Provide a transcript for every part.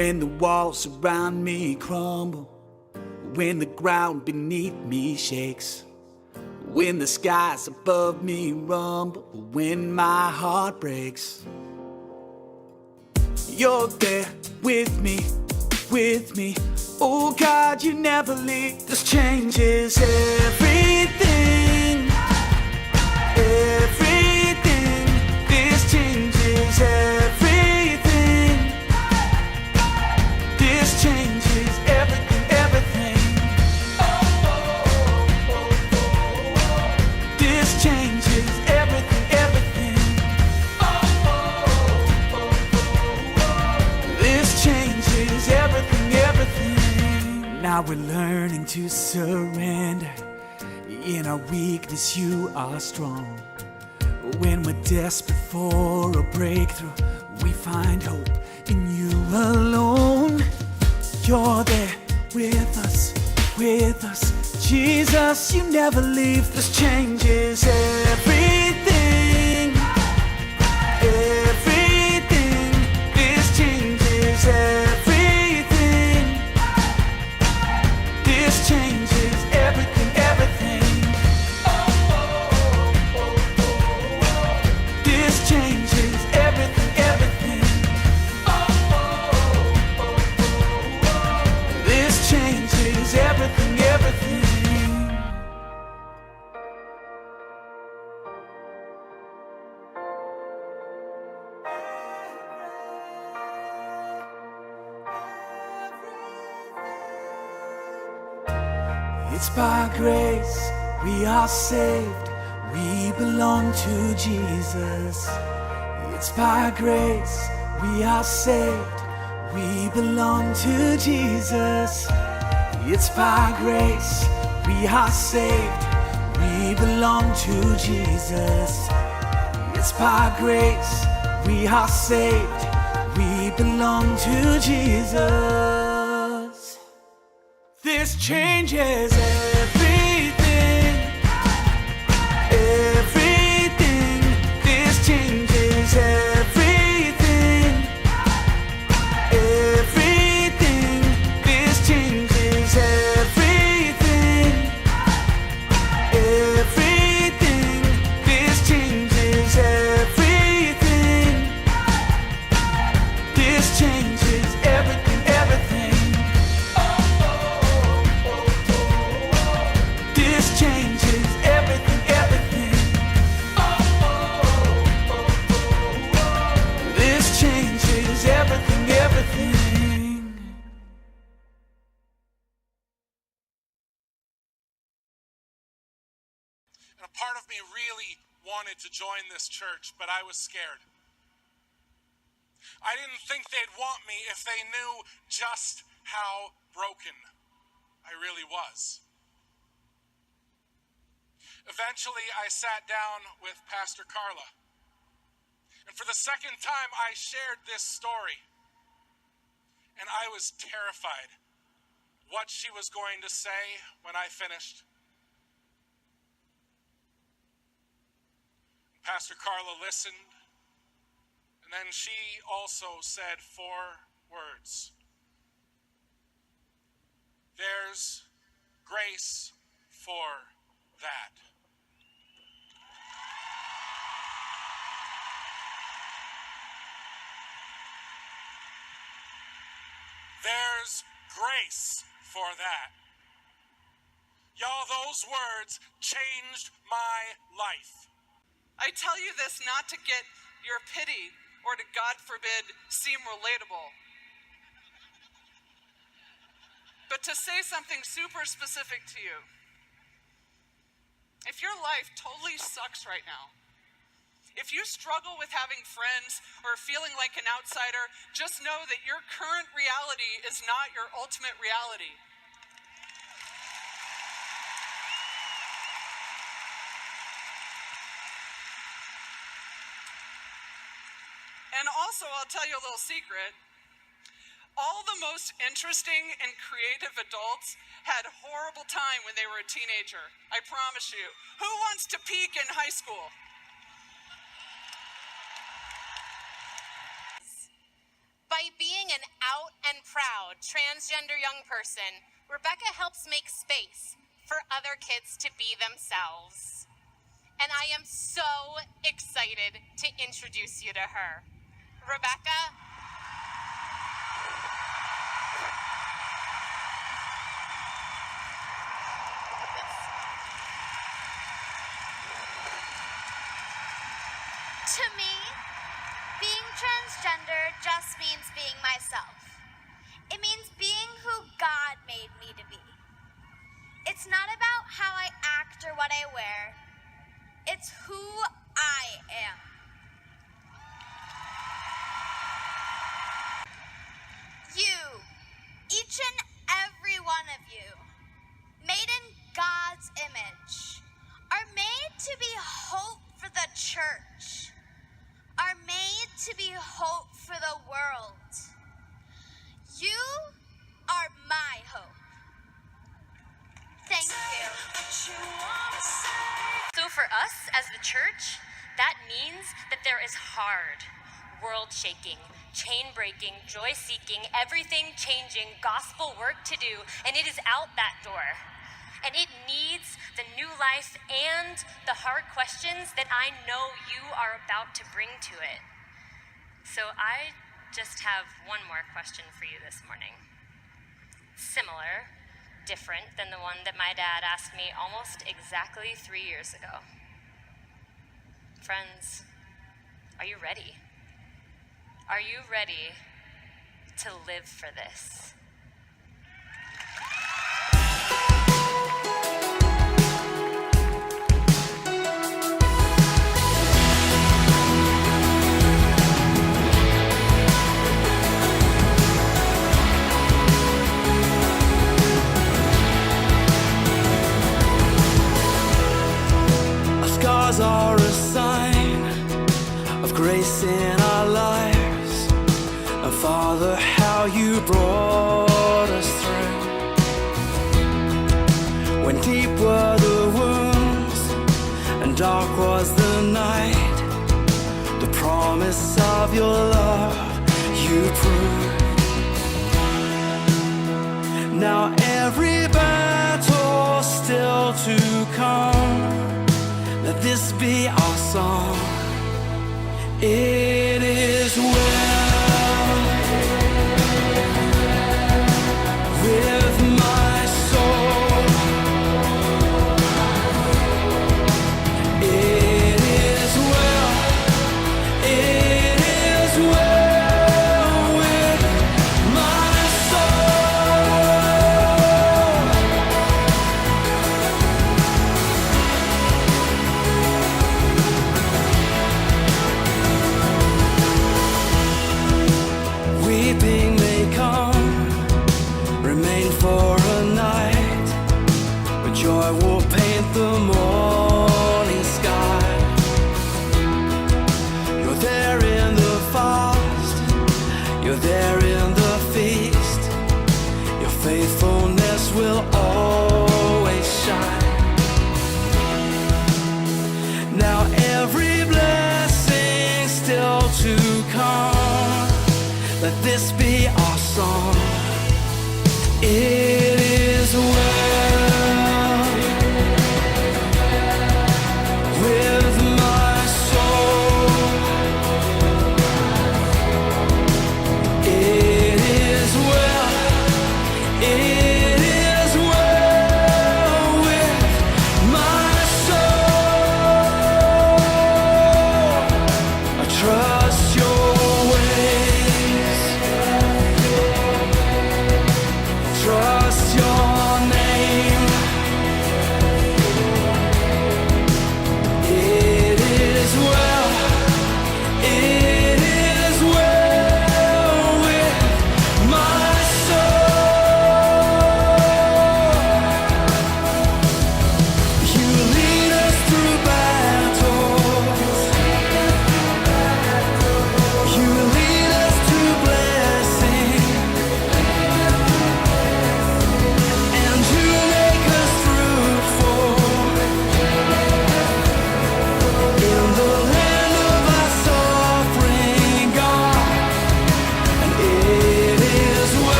When the walls around me crumble, when the ground beneath me shakes, when the skies above me rumble, when my heart breaks, you're there with me, with me. Oh God, you never leave. This changes everything, everything. This changes everything. This changes everything, everything. This changes everything, everything. This changes everything, everything. Now we're learning to surrender. In our weakness you are strong. When we're desperate for a breakthrough, we find hope in you alone. You're there with us, with us. Jesus, you never leave. This changes everything, everything. This changes everything. This changes everything, everything. This changes everything, everything. This changes everything, everything. It's by grace we are saved. We belong to Jesus. It's by grace we are saved. We belong to Jesus. It's by grace we are saved. We belong to Jesus. It's by grace we are saved. We belong to Jesus. This changes everything, everything. This changes everything, everything. This changes everything, everything. This changes everything. This changes everything, everything. This changes everything, everything. This changes everything, everything. And a part of me really wanted to join this church, but I was scared. I didn't think they'd want me if they knew just how broken I really was. Eventually, I sat down with Pastor Carla. And for the second time, I shared this story. And I was terrified what she was going to say when I finished. Pastor Carla listened. And then she also said 4 words. There's grace for that. There's grace for that. Y'all, those words changed my life. I tell you this not to get your pity or to, God forbid, seem relatable, but to say something super specific to you. If your life totally sucks right now, if you struggle with having friends or feeling like an outsider, just know that your current reality is not your ultimate reality. And also, I'll tell you a little secret. All the most interesting and creative adults had a horrible time when they were a teenager. I promise you. Who wants to peak in high school? By being an an out and proud transgender young person, Rebecca helps make space for other kids to be themselves. And I am so excited to introduce you to her. Rebecca. To me, being transgender just means being myself. It means being who God made me to be. It's not about how I act or what I wear. It's who I am. You, each and every one of you, made in God's image, are made to be hope for the church, are made to be hope for the world. You are my hope. Thank you. So for us as the church, that means that there is hard, world-shaking, chain-breaking, joy-seeking, everything-changing gospel work to do, and it is out that door. And it needs the new life and the hard questions that I know you are about to bring to it. So I just have one more question for you this morning. Similar, different than the one that my dad asked me almost exactly 3 years ago. Friends, are you ready? Are you ready to live for this? Scars are a sign of grace in our lives. And Father, how you brought us through. When deep were the wounds and dark was the night, the promise of your love you proved. Now every battle still to come. Let this be our song. It is well with my soul. It is well. It is well with my soul.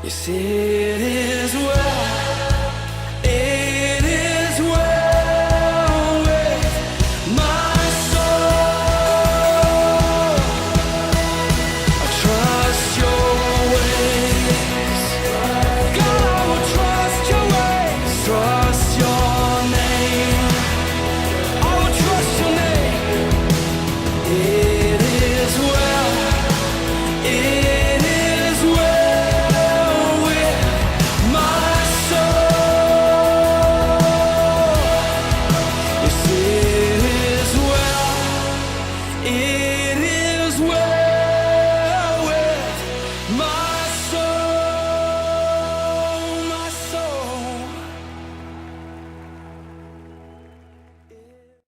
Yes, it is well.